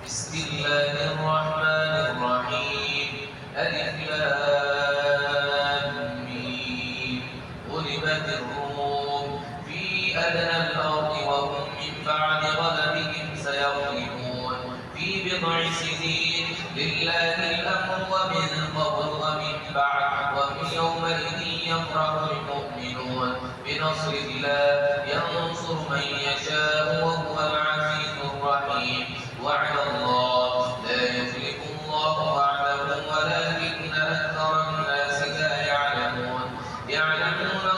بسم الله الرحمن الرحيم ألف لام ميم غلبت الروم في أدنى الأرض وهم من بعد غلبهم سيغلبون في بضع سنين لله الأمر ومن قبل ومن بعد ومن يومئذ يفرح المؤمنون بنصر الله ينصر من يشاء وهو العزيز الرحيم وعد الله لا يخلف الله وعده ولكن أكثر الناس لا يعلمون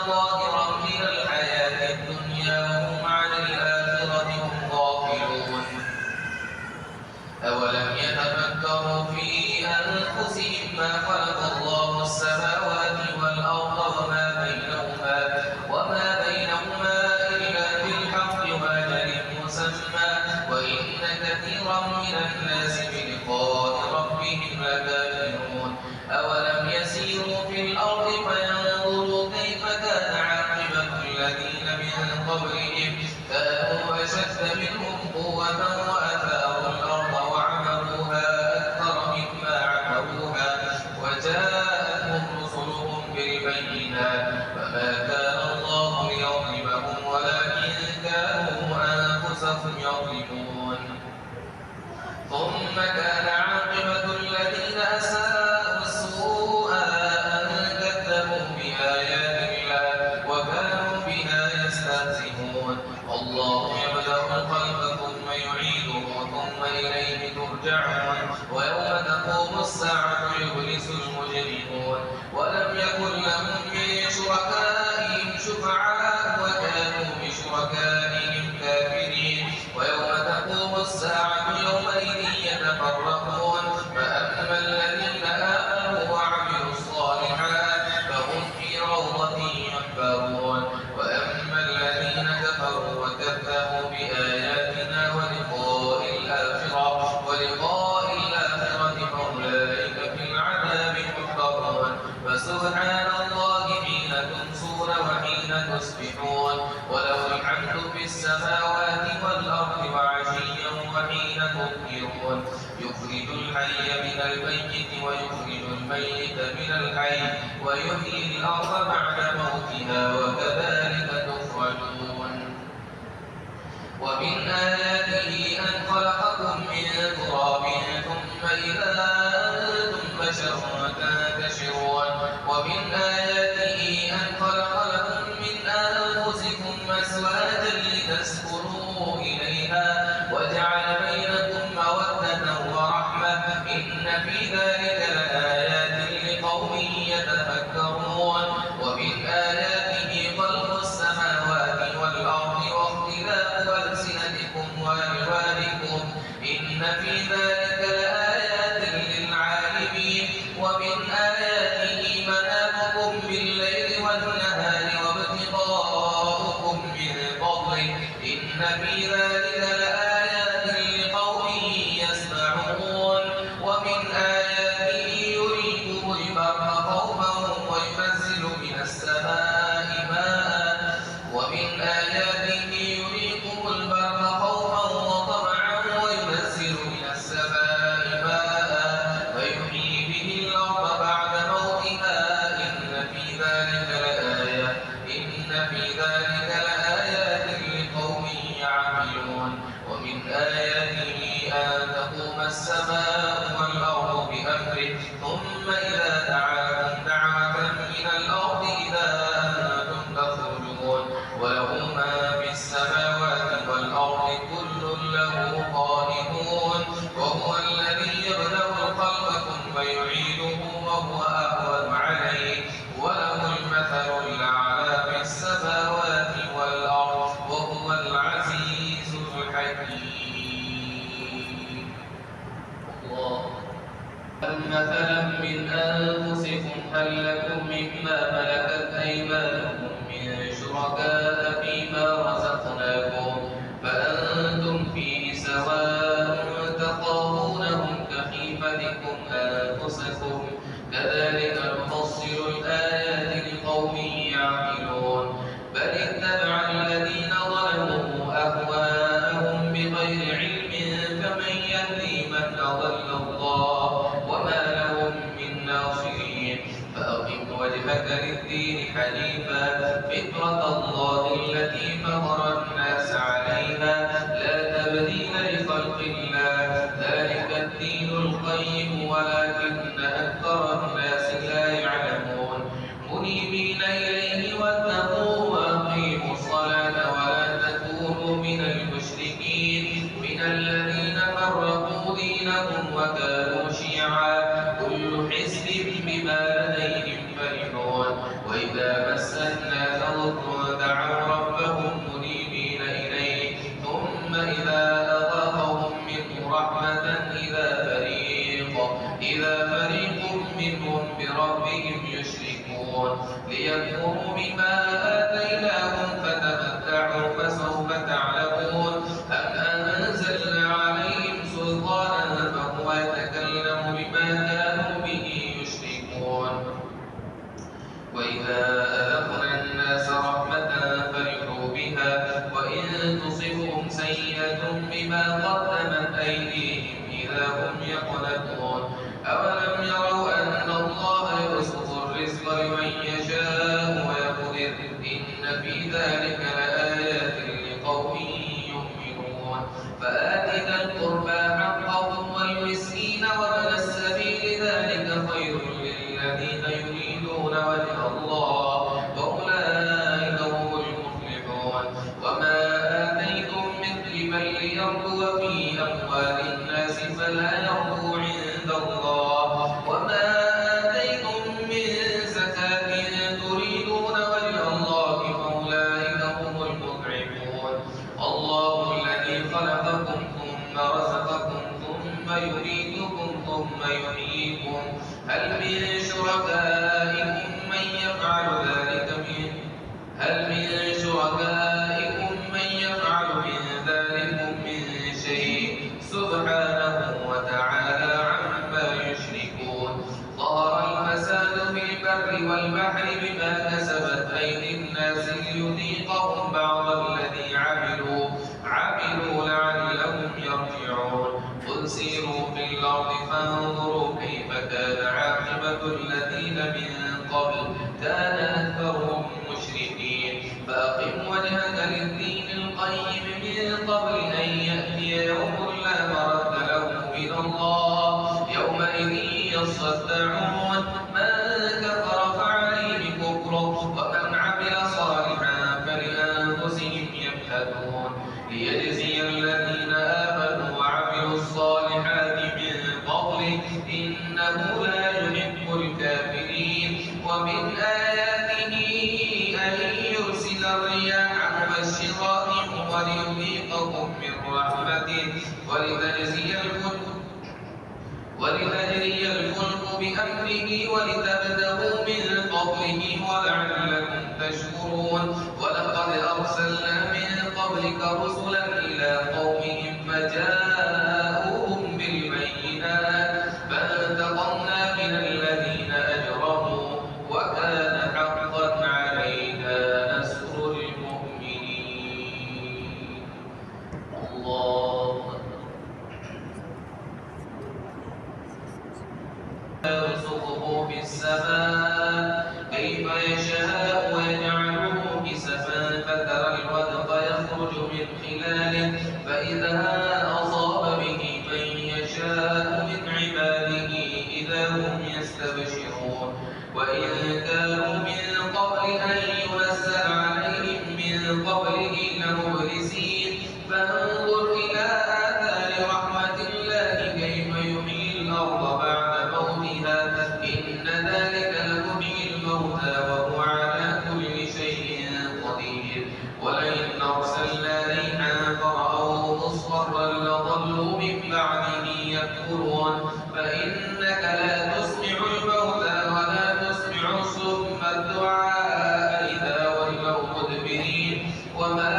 ظاهرا من الحياة الدنيا وهم عن الآخرة هم غافلون أولم يتفكروا في أنفسهم ما خلق الله السماوات والأرض وما بينهما إلا بالحق وأجل مسمى وإن كثيرا من الناس بلقاء ربهم لكافرون أولم يسيروا في الأرض فينظروا كيف كان عاقبة الذين من قبلهم كانوا أشد منهم قوة وأثاروا الأرض وعمروها أكثر مما عمروها وجاءتهم رسلهم بالبينات فما كان الله ليظلمهم ولكن كانوا أنفسهم يظلمون ثم كان عاقبة الذين أساءوا السوء أن كذبوا بآيات الله وكانوا بها يستهزئون الله يبدأ الخلق ثم يعيده ثم إليه ترجعون ويوم تقوم الساعة يبلس المجرمون ولم يكن لهم من شركائهم شفعاء وكانوا بشركائهم كافرين ويوم تقوم الساعة يومئذ يتفرقون فأما الذين آمنوا وعملوا الصالحات فهم في روضة يحبرون وأما الذين كفروا وكذبوا بآياتنا ولقاء الآخرة فأولئك في العذاب محضرون فسبحان الله حين تمسون وحين تصبحون وله الحمد في السماوات والأرض وعشيا وحين تظهرون يخرج الحي من الميت ويخرج الميت من الحي ويحيي الأرض بعد موتها وكذلك تخرجون ومن آياته أن خلقكم من تراب ثم إذا أنتم بشر تنتشرون ومن آياته أن خلق لكم من أنفسكم أزواجا لتسكنوا إليها وجعل بينكم مودة ورحمة إن في ذلك لآيات لقوم يتفكرون ومن آياته خلق السماوات والأرض واختلاف ألسنتكم وألوانكم إن في ذلك لآيات للعالمين ومن آياته منامكم بالليل والنهار وابتغاؤكم من فضله إن في ذلك لآيات لقوم يسمعون ومن آياته يريكم البرق خوفا وينزل من السماء ماء ومن آياته يريكم البرق خوفا وطمعا وينزل من السماء ماء ويحيي به الأرض بعد موتها إن في ذلك لآيات لقوم يعقلون ومن آياته أن تقوم السماء والأرض بأمره ثم إذا دعاكم دعوة من الأرض إذا أنتم تخرجون وله ما في السماوات والأرض كل له قانتون وهو الذي يبدأ الخلق ثم يعيده وهو أهون عليه وله المثل الأعلى في السماوات والأرض وهو العزيز الحكيم الله مثلا من أنفسكم هل لكم مما ملكت أيمانكم من شركاء فيما رزقناكم فأنتم فيه سواء تخافونهم كخيفتكم أنفسكم كذلك نفصل الآيات لقوم يعقلون بل اتبع الذين ظلموا أهواءهم بغير علم فمن يهدي من أضل الله وما لهم من ناصرين فأقم وجهك للدين حنيفا فطرة الله التي فطر الناس عليها لا تبديل لخلق الله ذلك الدين القيم ولكن أكثر الناس لا يعلمون منيبين إليه واتقوا وأقيموا الصلاة ولا تكونوا من المشركين من الذين فرقوا دينهم وكانوا شيعا كل حزب بما لديهم فرحون وإذا مس الناس ضر دعوا ربهم منيبين إليه ثم إذا أذاقهم منه رحمة إذا فريق منهم بربهم يشركون ليكفروا بما آتيناهم فتمتعوا فسوف تعلمون أم أنزلنا عليهم سلطانا فهو يتكلم بما كانوا به يشركون وإذا أذقنا الناس رحمة فرحوا بها وإن تصبهم سيئة بما قدمت أيديهم إذا هم يقنطون أولم يروا أن الله يبسط الرزق لمن يشاء ويقدر إن في ذلك لآيات لقوم يؤمنون فآت ذا القربى حقه والمسكين وابن السبيل ذلك خير للذين يريدون وجه الله وأولئك هم المفلحون وما آتيتم من ربا ليربو في أموال الناس فلا يربو عند الله وما آتيتم من زكاة تريدون وجه الله فأولئك هم المضعفون الله الذي خلقكم ثم رزقكم ثم يميتكم ثم يحييكم هل من شركائكم من يفعل ذلك من شيء سبحانه وتعالى عما يشركون ظهر الفساد في البر والبحر بما كسبت أيدي الناس ليذيقهم بعض الذي عملوا لعلهم يرجعون قل سيروا في الأرض فانظروا كيف كان عاقبة الذين من قبل كان أكثرهم مشركين فأقم وجهك للدين القيم من قبل أن يأتي يوم لا مرد له من الله يومئذ يصدعون من كفر فعليه كفره ومن عمل صالحا فلأنفسهم يمهدون ليجزي الذين آمنوا وعملوا الصالحات من فضله إنه لا يحب الكافرين ومن آياته أن يرسل الرياح مبشرات وليذيقكم من رحمته ولتجري الفلك بأمره ولتبتغوا من فضله ولعلكم تشكرون ولقد أرسلنا من قبلك رسلا إلى قومهم فجاءوهم بالبينات فانتقمنا من الذين أجرموا وكان حقا علينا نصر المؤمنين الله يرزقه في السماء كيف يشاء ويجعله كسفا فترى الودق يخرج من خلاله فإذا أصاب به من يشاء من عباده إذا هم يستبشرون وإن كانوا من قبل أن ينزل عليهم من قبله لمبلسين فانظر إلى آثار رحمة الله كيف يحيي الأرض بعد موتها إن ذلك لمحيي الموتى وهو على كل شيء قدير ولئن أرسلنا ريحا فرأوه مصفرا لظلوا من بعده يكفرون فإنك لا تسمع الموتى ولا تسمع الصم الدعاء إذا ولوا مدبرين وما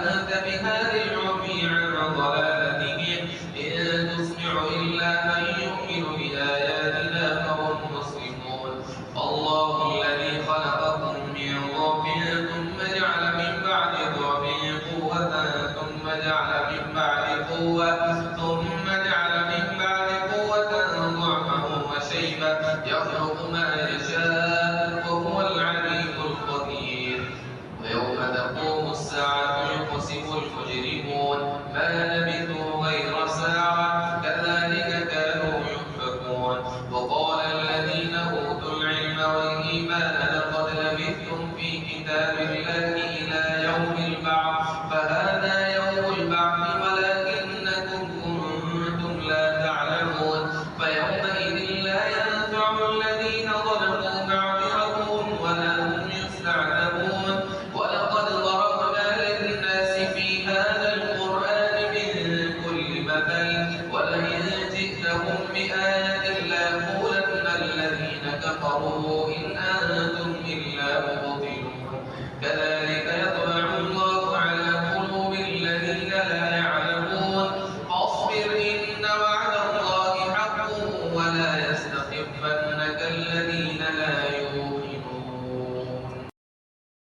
أنت بهاد العمي عن ضلالتهم إن تسمع إلا من يؤمن بآياتنا فهم مسلمون الله الذي خلقكم من ضعف ثم جعل من بعد ضعف قوة ثم جعل من بعد قوة ثم جعل من بعد قوة ضعفا وشيبة يخلق ما يشاء وهو العليم القدير ويوم تقوم الساعة يقسم المجرمون ما لبثوا غير ساعة كذلك كانوا يؤفكون وقال الذين أوتوا العلم والإيمان لقد لبثتم في كتاب الله إلى يوم البعث فهذا يوم البعث ولكنكم كنتم لا تعلمون فيومئذ لا ينفع الذين ظلموا معذرتهم ولا هم يستعتبون ولقد ضربنا للناس في هذا القرآن من كل مثل ولئن جئتهم بآية